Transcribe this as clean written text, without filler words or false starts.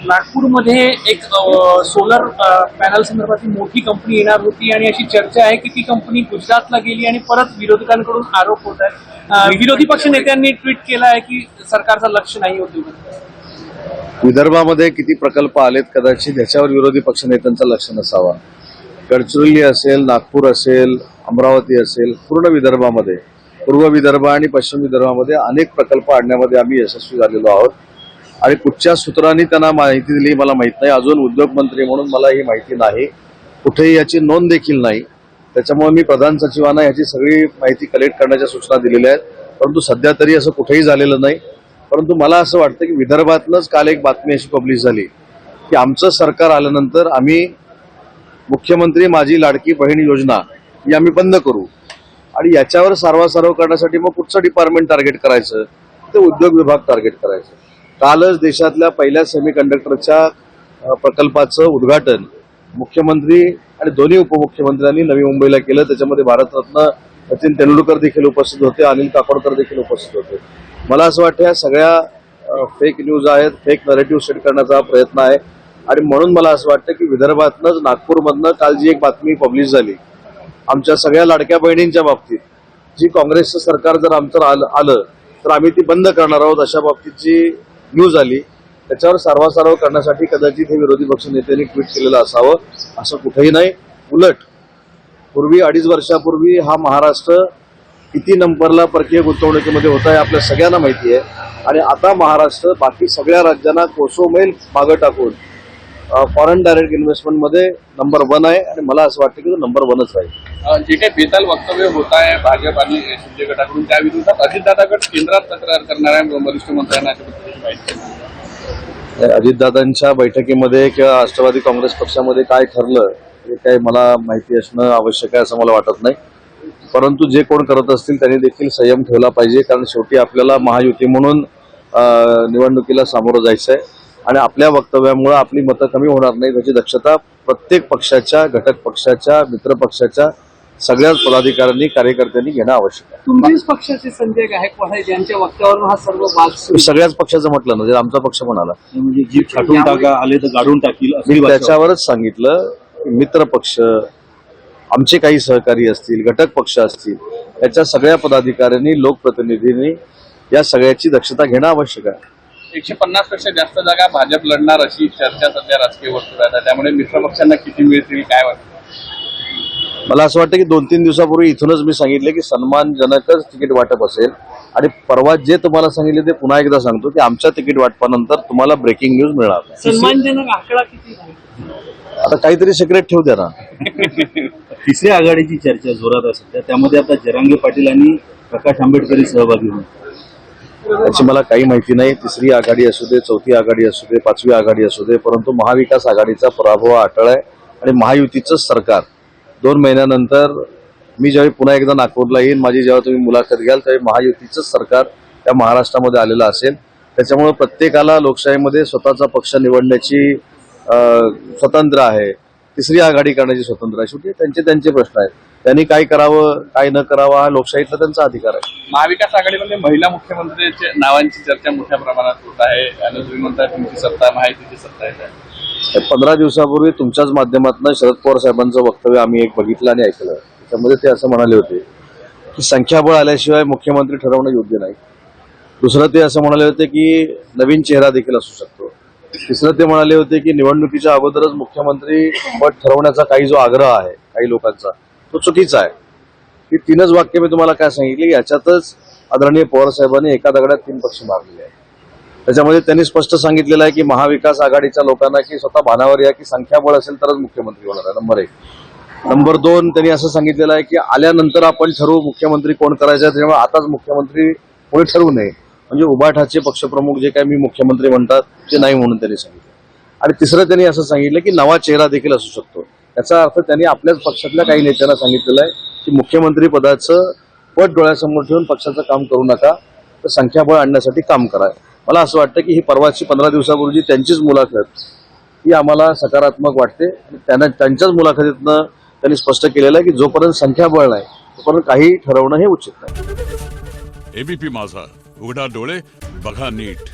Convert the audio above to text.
नागपूरमध्ये एक solar panel संदर्भातील मोठी कंपनी येणार होती आणि अशी चर्चा आहे की ती कंपनी गुजरातला गेली आणि परत विरोधकांकडून आरोप होत आहे। विरोधी पक्ष नेत्यांनी ट्विट केलं आहे की सरकारचं लक्ष नाही उद्योगात। विदर्भामध्ये किती प्रकल्प आलेत कदाचित ह्याच्यावर विरोधी पक्ष नेत्यांचं लक्ष नसावा। गडचिरोली असेल, नागपूर असेल, अमरावती असेल, पूर्ण विदर्भामध्ये, पूर्व विदर्भ आणि पश्चिम विदर्भामध्ये अनेक प्रकल्प आणण्यामध्ये आम्ही यशस्वी झालेलो आहोत आणि कुठच्या सूत्रांनी त्यांना माहिती दिली मला माहित नाही। अजून उद्योग मंत्री म्हणून मला ही माहिती नाही, कुठेही याची नोंद देखील नाही। त्याच्यामुळे मी प्रधान सचिवांना याची सगळी माहिती कलेक्ट करण्याच्या सूचना दिलेल्या आहेत, परंतु सध्या तरी असं कुठेही झालेलं नाही। परंतु मला असं वाटतं की विदर्भातनंच काल एक बातमी अशी पब्लिश झाली की आमचं सरकार आल्यानंतर आम्ही मुख्यमंत्री माझी लाडकी बहीण योजना ही आम्ही बंद करू आणि याच्यावर सारवासारव करण्यासाठी मग कुठचं डिपार्टमेंट टार्गेट करायचं, ते उद्योग विभाग टार्गेट करायचं। कालच देशातल्या पहिल्या सेमीकंडक्टरच्या प्रकल्पाचं उद्घाटन मुख्यमंत्री आणि दोन्ही उपमुख्यमंत्र्यांनी नवी मुंबईला केलं। त्याच्यामध्ये भारतरत्न सचिन तेंडुलकर देखील उपस्थित होते, अनिल काकोडकर देखील उपस्थित होते। मला असं वाटतं या सगळ्या फेक न्यूज आहेत, फेक नरेटिव्ह सेट करण्याचा हा प्रयत्न आहे आणि म्हणून मला असं वाटतं की विदर्भातनंच नागपूरमधनं काल जी एक बातमी पब्लिश झाली आमच्या सगळ्या लाडक्या बहिणींच्या बाबतीत, जी काँग्रेसचं सरकार जर आमचं आलं तर आम्ही ती बंद करणार आहोत अशा बाबतीतची न्यूज आली, त्याच्यावर सारवासारव करण्यासाठी कदाचित हे विरोधी पक्ष नेत्यांनी ट्विट केलेलं असावं, असं कुठेही नाही। उलट पूर्वी 2.5 वर्षापूर्वी हा महाराष्ट्र किती नंबरला परकीय गुंतवणुकीमध्ये होता हे आपल्या सगळ्यांना माहिती आहे आणि आता महाराष्ट्र बाकी सगळ्या राज्यांना कोसो मैल मागं टाकून फॉरेन डायरेक्ट इन्व्हेस्टमेंटमध्ये नंबर 1 आहे आणि मला असं वाटतं की तो नंबर 1च राहील। जे काही बेताल वक्तव्य होत आहे भाजप आणि शिंदे गटाकडून त्या विरोधात अजितदादा गट केंद्रात तक्रार करणाऱ्या वरिष्ठ मंत्र्यांना माहिती। अजितदादांच्या बैठकीमध्ये किंवा राष्ट्रवादी काँग्रेस पक्षामध्ये काय ठरलं हे काही मला माहिती असणं आवश्यक आहे असं मला वाटत नाही, परंतु जे कोण करत असतील त्यांनी देखील संयम ठेवला पाहिजे, कारण शेवटी आपल्याला महायुती म्हणून निवडणुकीला सामोरं जायचं आहे आणि आपल्या वक्तव्यामुळे आपली मतं कमी होणार नाही याची दक्षता प्रत्येक पक्षाच्या, घटक पक्षाच्या, मित्र पक्षाच्या सगळ्याच पदाधिकाऱ्यांनी, कार्यकर्त्यांनी घेणं आवश्यक आहे। तुमच्याच पक्षाचे संजय गायकवाड आहेत, ज्यांच्या वक्तव्यावरून हा सर्व वाद सगळ्याच पक्षाचं म्हटलं ना, जर आमचा पक्ष म्हणाला म्हणजे जी छाटून टाका आले तर गाडून टाकील मी त्याच्यावरच सांगितलं। मित्र पक्ष, आमचे काही सहकारी असतील, घटक पक्ष असतील, याच्या सगळ्या पदाधिकाऱ्यांनी, लोकप्रतिनिधींनी या सगळ्याची दक्षता घेणं आवश्यक आहे। 150 पेक्षा जास्त जागा भाजप लढणार अशी चर्चा सध्या राजकीय वर्तुळात आहे, त्यामुळे मित्र पक्षांना किती मिळतील काय वाटतं? मला असं वाटतं की 2-3 दिवसापूर्वी इथूनच मी सांगितले की सन्मानजनकच तिकीट वाटप असेल आणि परवा जे तुम्हाला सांगितले ते पुन्हा एकदा सांगतो की आमच्या तिकीट वाटपानंतर तुम्हाला ब्रेकिंग न्यूज मिळणार। सन्मानजनक आकडा किती आहे? आता काहीतरी सिक्रेट ठेवू द्या ना। तिसऱ्या आघाडीची चर्चा जोरात आहे सध्या, त्यामध्ये आता जरांगे पाटील आणि प्रकाश आंबेडकरही सहभागी होणार। त्याची मला काही माहिती नाही। तिसरी आघाडी असू दे, चौथी आघाडी असू दे, 5वी आघाडी असू दे, परंतु महाविकास आघाडीचा पराभव अटळ आहे आणि महायुतीचं सरकार 2 महिन्यानंतर मी ज्यावेळी पुन्हा एकदा नागपूरला येईन, माझी जेव्हा तुम्ही मुलाखत घ्याल त्यावेळी महायुतीचं सरकार त्या महाराष्ट्रामध्ये आलेलं असेल। त्याच्यामुळे प्रत्येकाला लोकशाहीमध्ये स्वतःचा पक्ष निवडण्याची स्वतंत्र आहे, तिसरी आघाडी करण्याची स्वतंत्र आहे। शेवटी त्यांचे प्रश्न आहेत, त्यांनी काय करावं काय न करावं हा लोकशाहीतला त्यांचा अधिकार आहे। महाविकास आघाडीमध्ये महिला मुख्यमंत्र्यांच्या नावांची चर्चा मोठ्या प्रमाणात होत आहे आणि तुम्ही म्हणता तुमची सत्ता महायुतीची सत्ता आहे। 15 दिवसापूर्वी तुमच्याच माध्यमातून शरद पवार साहेबांचं वक्तव्य आम्ही एक बघितलं आणि ऐकलं। त्याच्यामध्ये ते असं म्हणाले होते की संख्याबळ आल्याशिवाय मुख्यमंत्री ठरवणं योग्य नाही। दुसरं ते असं म्हणाले होते की नवीन चेहरा देखील असू शकतो। तिसरं ते म्हणाले होते की निवडणुकीच्या अगोदरच मुख्यमंत्री पद ठरवण्याचा काही जो आग्रह आहे काही लोकांचा तो चुकीचा आहे। ही 3च वाक्य मी तुम्हाला काय सांगितली, याच्यातच आदरणीय पवार साहेबांनी एका दगडात 3 पक्षी मारलेले आहेत। त्याच्यामध्ये त्यांनी स्पष्ट सांगितलेलं आहे की महाविकास आघाडीच्या लोकांना की स्वतः भानावर या की संख्याबळ असेल तरच मुख्यमंत्री होणार आहे, नंबर 1। नंबर 2 त्यांनी असं सांगितलेलं आहे की आल्यानंतर आपण ठरवू मुख्यमंत्री कोण करायचं, त्यामुळे आताच मुख्यमंत्री कोणी ठरवू नये, म्हणजे उभाठाचे पक्षप्रमुख जे काय मी मुख्यमंत्री म्हणतात ते नाही म्हणून त्यांनी सांगितलं। आणि तिसरं त्यांनी असं सांगितलं की नवा चेहरा देखील असू शकतो। याचा अर्थ त्यांनी आपल्याच पक्षातल्या काही नेत्यांना सांगितलेलं आहे की मुख्यमंत्री पदाचं पद डोळ्यासमोर ठेवून पक्षाचं काम करू नका, तर संख्याबळ आणण्यासाठी काम करा। मला असं वाटतं की ही परवाची 15 दिवसापूर्वी त्यांचीच मुलाखत ही आम्हाला सकारात्मक वाटते आणि त्यांच्याच मुलाखतीतनं त्यांनी स्पष्ट केलेलं आहे की जोपर्यंत संख्याबळ नाही तोपर्यंत काही ठरवणं हे उचित नाही। एबीपी माझा, उघडा डोळे बघा नीट।